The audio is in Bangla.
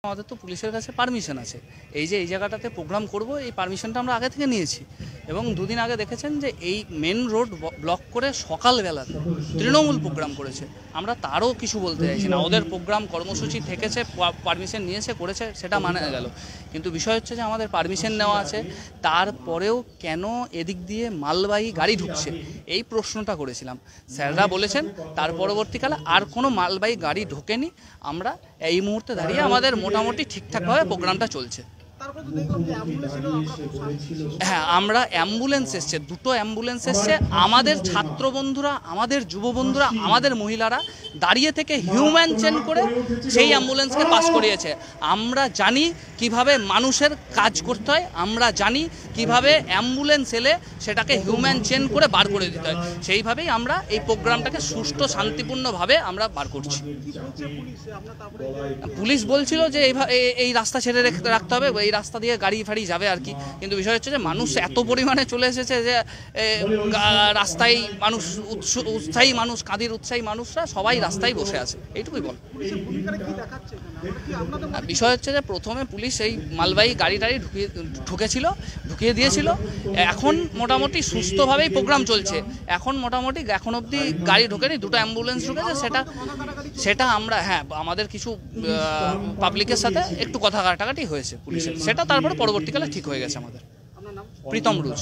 আমাদের তো পুলিশের কাছে পারমিশন আছে, এই যে এই জায়গাটাতে প্রোগ্রাম করব এই পারমিশনটা আমরা আগে থেকে নিয়েছি এবং দুদিন আগে দেখেছেন যে এই মেন রোড ব্লক করে সকালবেলা তৃণমূল প্রোগ্রাম করেছে। আমরা তারও কিছু বলতে চাইছি না, ওদের প্রোগ্রাম কর্মসূচি থেকেছে, পারমিশন নিয়েছে, করেছে, সেটা মানা গেল। কিন্তু বিষয় হচ্ছে যে আমাদের পারমিশন নেওয়া আছে, তারপরেও কেন এদিক দিয়ে মালবাহী গাড়ি ঢুকছে এই প্রশ্নটা করেছিলাম। স্যাররা বলেছেন তার পরবর্তীকালে আর কোনো মালবাহী গাড়ি ঢোকেনি। আমরা এই মুহূর্তে দাঁড়িয়ে আমাদের মোটামুটি ঠিকঠাকভাবে প্রোগ্রামটা চলছে। হ্যাঁ, আমরা অ্যাম্বুলেন্স এসছে, দুটো অ্যাম্বুলেন্স এসছে। আমাদের ছাত্র বন্ধুরা, আমাদের যুব বন্ধুরা, আমাদের মহিলারা দাঁড়িয়ে থেকে হিউম্যান চেন করে সেই অ্যাম্বুলেন্সকে পাস করিয়েছে। আমরা জানি কিভাবে মানুষের কাজ করতে হয়, আমরা জানি কিভাবে অ্যাম্বুলেন্স এলে সেটাকে হিউম্যান চেন করে বার করে দিতে হয়। সেইভাবেই আমরা এই প্রোগ্রামটাকে সুষ্ঠু শান্তিপূর্ণভাবে আমরা বার করছি। পুলিশ বলছিল যে এই রাস্তা ছেড়ে রাখতে হবে, এই রাস্তা দিয়ে গাড়ি ফাড়ি যাবে আর কি। কিন্তু বিষয় হচ্ছে যে মানুষ এত পরিমাণে চলে এসেছে যে রাস্তায় মানুষ, উৎসাহী মানুষ, কাঁদির উৎসাহী মানুষরা সবাই রাস্তায় বসে আছে, এইটুকুই বল। বিষয় হচ্ছে যে প্রথমে পুলিশ এই মালবাহী গাড়ি টাড়ি ঢুকিয়ে দিয়েছিল। এখন মোটামুটি সুস্থভাবেই প্রোগ্রাম চলছে। এখন মোটামুটি এখন অবধি গাড়ি ঢোকেনি, দুটো অ্যাম্বুলেন্স ঢুকেছে। সেটা আমরা, হ্যাঁ, আমাদের কিছু পাবলিকের সাথে একটু কথা কাটাকাটি হয়েছে পুলিশের, সেটা তারপরে পরবর্তীকালে ঠিক হয়ে গেছে। আমাদের প্রীতম রুজ।